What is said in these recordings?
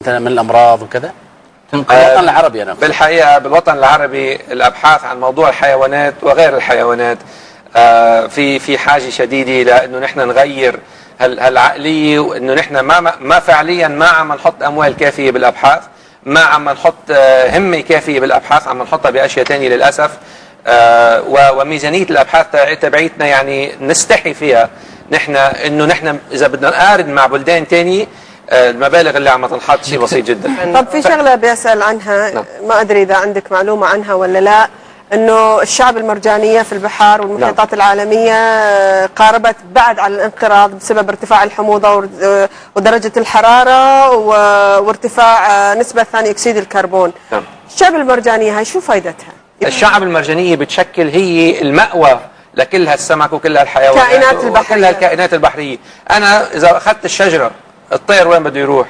من الامراض وكذا؟ الوطن العربي أنا بالحقيقه بالوطن العربي الابحاث عن موضوع الحيوانات وغير الحيوانات في حاجه شديده لانه نحن نغير هالعقليه، وانه نحن ما فعليا ما عم نحط اموال كافيه بالابحاث، ما عم نحط همه كافيه بالابحاث، عم نحطها باشياء ثانيه للاسف. وميزانيه الابحاث تبعيتنا يعني نستحي فيها نحن انه نحن اذا بدنا نقارن مع بلدان ثانيه المبالغ اللي عم تنحط شيء بسيط جدا. طب في شغله بيسال عنها، ما ادري اذا عندك معلومه عنها ولا لا، انه الشعب المرجانيه في البحار والمحيطات العالميه قاربت بعد على الانقراض بسبب ارتفاع الحموضه ودرجه الحراره وارتفاع نسبه ثاني اكسيد الكربون. الشعب المرجانيه هاي شو فائدتها؟ الشعب المرجانيه بتشكل هي المأوى لكل هالسمك وكل هالحيوانات كائنات البحريه، كل هالكائنات البحريه. انا اذا اخذت الشجره الطير وين بده يروح؟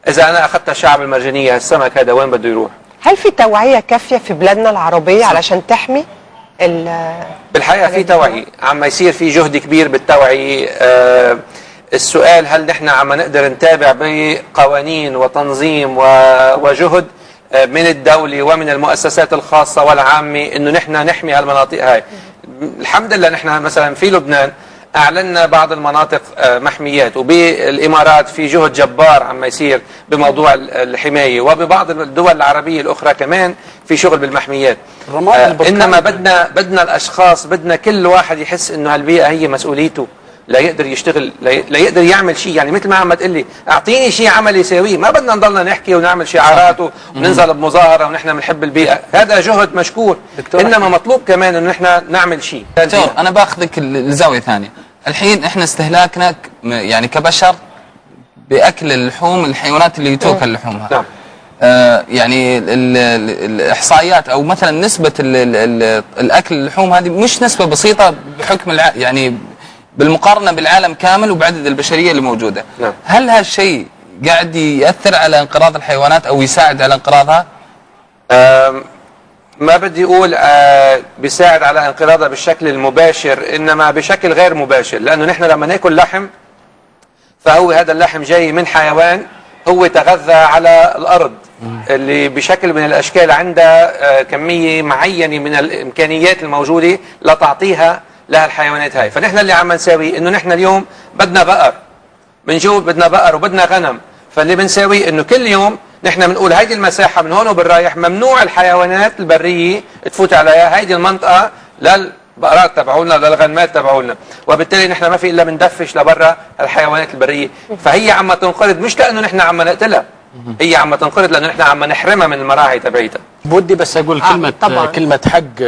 اذا انا اخذت الشعب المرجانيه السمك هذا وين بده يروح؟ هل في توعية كافية في بلادنا العربية علشان تحمي بالحقيقة في توعية، عم يصير في جهد كبير بالتوعية. السؤال هل نحن عم نقدر نتابع بقوانين وتنظيم وجهد من الدولة ومن المؤسسات الخاصة والعامة انه نحن نحمي هالمناطق هاي. الحمد لله نحن مثلا في لبنان اعلنا بعض المناطق محميات، وبالامارات في جهد جبار عم يصير بموضوع الحمايه، وببعض الدول العربيه الاخرى كمان في شغل بالمحميات. انما بدنا الاشخاص، بدنا كل واحد يحس انه هالبيئه هي مسؤوليته، لا يقدر يشتغل، لا يقدر يعمل شيء. يعني مثل ما عم تقول لي اعطيني شيء عمل يساويه، ما بدنا نضلنا نحكي ونعمل شعارات وننزل بمظاهره ونحن بنحب البيئه، هذا جهد مشكور، انما مطلوب كمان انه نحن نعمل شيء. دكتور انا باخذك لزاويه ثانيه. الحين احنا استهلاكنا يعني كبشر باكل اللحوم الحيوانات اللي تؤكل لحومها. نعم. يعني الاحصائيات او مثلا نسبه الاكل اللحوم هذه مش نسبه بسيطه بحكم يعني بالمقارنه بالعالم كامل وبعدد البشريه اللي موجوده. نعم. هل هالشيء قاعد ياثر على انقراض الحيوانات او يساعد على انقراضها؟ ما بدي اقول بيساعد على انقراضها بالشكل المباشر، انما بشكل غير مباشر، لانه نحن لما ناكل لحم فهو هذا اللحم جاي من حيوان هو تغذى على الارض اللي بشكل من الاشكال عندها كميه معينه من الامكانيات الموجوده لتعطيها لها الحيوانات هاي. فنحن اللي عم نساوي انه نحن اليوم بدنا بقر، بنجوب بدنا بقر وبدنا غنم، فاللي بنساوي انه كل يوم نحن بنقول هيدي المساحه من هون وبالرايح ممنوع الحيوانات البريه تفوت عليها، هيدي المنطقه للبقرات تبعولنا للغنمات تبعولنا، وبالتالي نحن ما في الا بندفش لبرا الحيوانات البريه. فهي عم تنقرض مش لانه نحن عم نقتلها، هي عم تنقرض لانه نحن عم نحرمها من المراعي تبعيتها. بودي بس اقول كلمه حق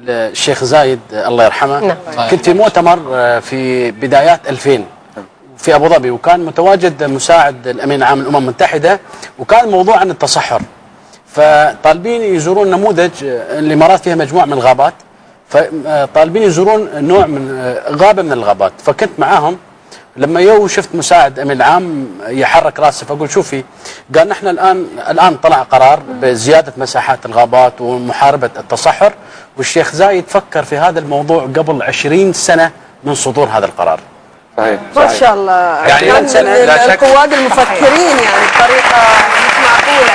للشيخ زايد الله يرحمه. نعم. كنت في مؤتمر في بدايات 2000 في ابو ظبي، وكان متواجد مساعد الامين العام للامم المتحده، وكان الموضوع عن التصحر، فطالبين يزورون نموذج. الامارات فيها مجموعه من الغابات، فطالبين يزورون نوع من غابه من الغابات، فكنت معاهم. لما شفت مساعد امين العام يحرك راسه، فاقول شوفي، قال نحن الان طلع قرار بزياده مساحات الغابات ومحاربه التصحر، والشيخ زايد فكر في هذا الموضوع قبل 20 سنه من صدور هذا القرار. صحيح. ما شاء الله، يعني القواد المفكرين يعني بطريقه مش معقوله.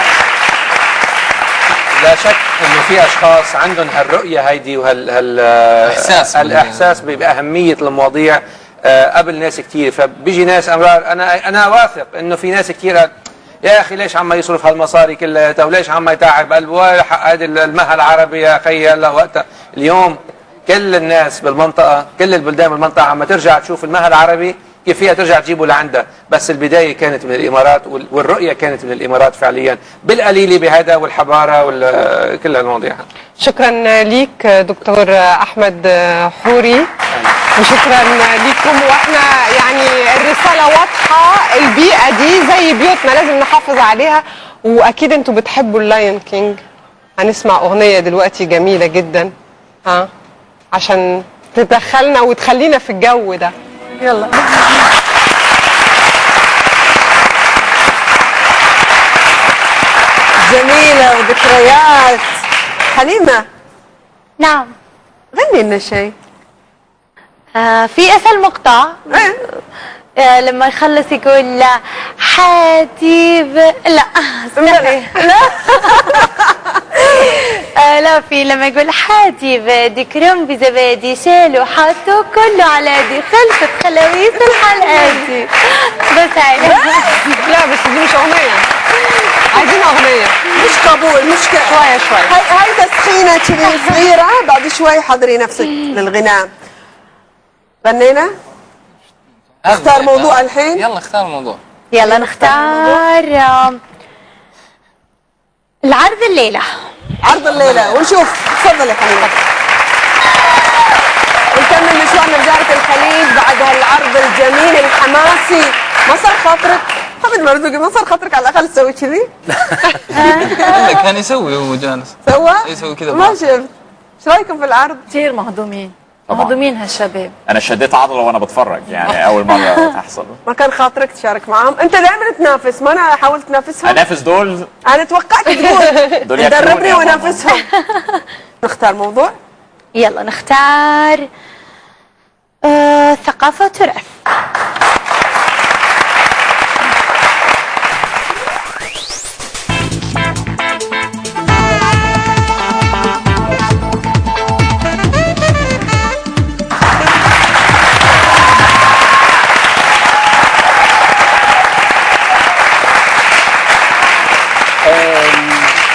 لا شك انه في اشخاص عندهم هالرؤيه هيدي الاحساس باهميه المواضيع قبل ناس كثير. فبيجي ناس امرار، انا واثق انه في ناس كثير يا اخي ليش عم يصرف هالمصاري كلها وليش عم يتعب قلبه حق هذه المها العربي يا اخي. هلا وقتها اليوم كل الناس بالمنطقه، كل البلدان بالمنطقه عم ترجع تشوف المها العربي كيف فيها ترجع تجيبه لعندها، بس البدايه كانت من الامارات والرؤيه كانت من الامارات فعليا بالقليله بهذا والحضاره وكل المواضيع. شكرا ليك دكتور احمد حوري، وشكرا لكم. واحنا يعني الرساله واضحه، البيئه دي زي بيوتنا لازم نحافظ عليها. واكيد انتوا بتحبوا اللاين كينج، هنسمع اغنيه دلوقتي جميله جدا عشان تدخلنا وتخلينا في الجو ده. يلا. جميله وذكريات. حليمه. نعم. غني لنا شيء. في اسهل مقطع لما يخلص يقول لا حاتيب لا استني لا في لما يقول حاتي بدي كرم بزبادي شالوا حطوا كله على دي خلصت خلاويص الحلقاتي بس هاي. لا بس دي مش اغنيه، عايزين اغنيه مش قبول، مش شويه شويه. هاي تسخينه كذي صغيره، بعد شوي حضري نفسك للغناء. غنينا؟ اختار موضوع الحين. يلا اختار موضوع. يلا نختار العرض الليله. عرض الليله ونشوف. تفضلي حبيبي. نكمل مشوارنا بزارة الخليج بعد هالعرض الجميل الحماسي. ما صار خاطرك حمد مرزوقي، ما صار خاطرك على الاقل تسوي كذي؟ كان يسوي هو جالس سوى؟ يسوي كذا. ما شفت. ايش رايكم في العرض؟ كثير مهضومين، طبعاً. مهضومين هالشباب. انا شديت عضله وانا بتفرج، يعني اول مره تحصل. ما كان خاطرك تشارك معاهم؟ انت دائما تنافس، ما انا حاولت تنافسهم. انافس دول. انا توقعت تقول دول دربني ياكلوني يا وانافسهم. نختار موضوع. يلا نختار ثقافه وتراث.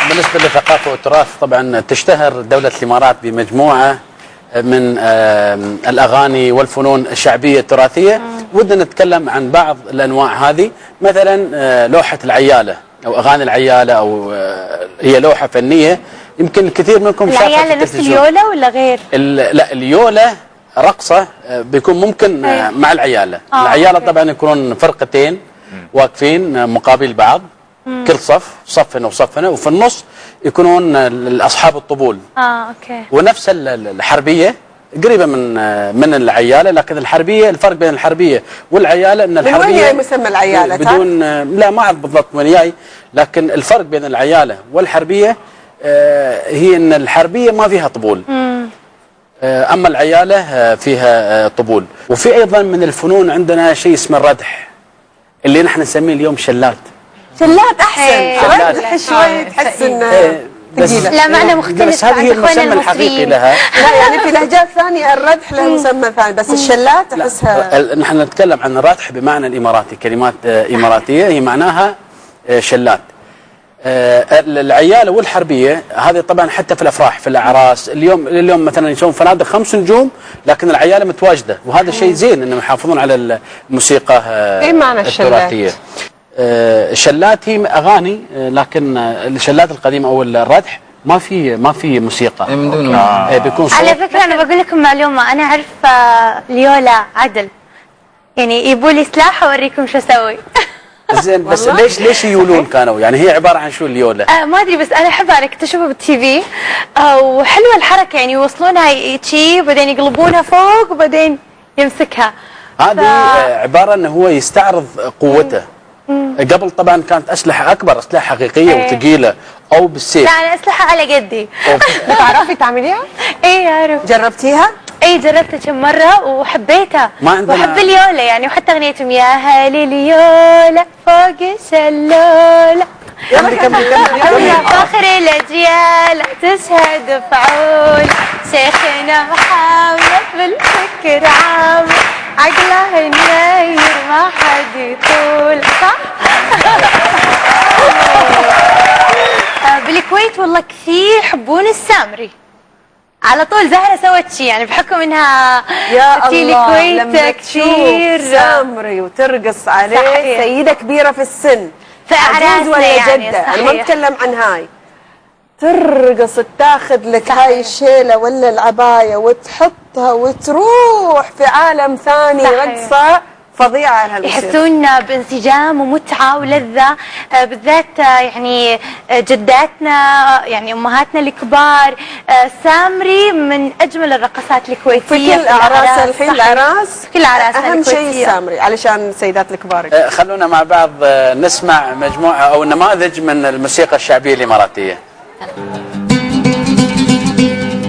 بالنسبة للثقافة والتراث طبعا تشتهر دولة الإمارات بمجموعة من الأغاني والفنون الشعبية التراثية. ودنا نتكلم عن بعض الأنواع هذه، مثلا لوحة العيالة أو أغاني العيالة، أو هي لوحة فنية يمكن الكثير منكم شافها في العيالة نفس اليولا ولا غير؟ لا، اليولا رقصة بيكون ممكن مع العيالة. العيالة طبعا يكونون فرقتين واقفين مقابل بعض، كل صفنا وصفنا، وفي النص يكونون اصحاب الطبول. اوكي. ونفس الحربيه قريبه من العياله، لكن الحربيه الفرق بين الحربيه والعياله ان الحربيه من وين جاي مسمى العياله؟ بدون لا ما اعرف بالضبط وين جاي، لكن الفرق بين العياله والحربيه هي ان الحربيه ما فيها طبول. اما العياله فيها طبول. وفي ايضا من الفنون عندنا شيء اسمه الردح، اللي نحن نسميه اليوم شلات. شلات احسن. شلات. ردح شوي تحس انه ثقيله. لا معنى مختلف. بس هذه هي المسمى الحقيقي لها. لا يعني في لهجات ثانيه الردح له مسمى ثاني، بس الشلات احسها. نحن نتكلم عن الردح بمعنى الاماراتي، كلمات اماراتيه هي معناها شلات. العياله والحربيه هذه طبعا حتى في الافراح في الاعراس اليوم مثلا يسوون فنادق 5 نجوم لكن العياله متواجده، وهذا شيء زين انهم يحافظون على الموسيقى ايه معنى التراثيه. الشلات هي اغاني، لكن الشلات القديمه او الردح ما في موسيقى. من دون بيكون صوت. على فكره انا بقول لكم معلومه، انا اعرف اليولا عدل، يعني يبوا لي سلاح اوريكم شو اسوي. زين بس ليش يولون كانوا؟ يعني هي عباره عن شو اليولا؟ ما ادري، بس انا احبها، انا كنت اشوفها بالتي في وحلوه الحركه، يعني يوصلونها شي وبعدين يقلبونها فوق وبعدين يمسكها. هذه عباره انه هو يستعرض قوته. قبل طبعا كانت اسلحه اكبر، اسلحه حقيقيه وثقيله او بالسيف. لا انا اسلحه على قدي. بتعرفي تعمليها؟ ايه اعرف. جربتيها؟ ايه جربتها كم مره وحبيتها. ما عندنا. وحب اليولا يعني، وحتى اغنيتهم يا هالي اليولا فوق الشلوله. كملي. فخر الاجيال تشهد فعول، شيخنا محاولة بالفكر عام، عقله ينير ما حد يطول. صح؟ بالكويت والله كثير يحبون السامري. على طول زهرة سوت شيء، يعني بحكم انها يا في الله لما الكويت كثير تشوف سامري وترقص عليه. صحيح. سيدة كبيرة في السن، في عجوز اعراسنا ولا يعني. جدة، انا ما صحيح. بتكلم عن هاي. ترقص تاخذ لك هاي الشيلة ولا العباية وتحطها وتروح في عالم ثاني. صحيح. رقصة فظيعة على هالموسيقى. يحسون بانسجام ومتعة ولذة، بالذات يعني جداتنا يعني أمهاتنا الكبار. سامري من أجمل الرقصات الكويتية في كل أعراس الحين. الأعراس كل أعراسنا أهم شيء الكويتية. السامري علشان السيدات الكبار. خلونا مع بعض نسمع مجموعه او نماذج من الموسيقى الشعبيه الاماراتيه.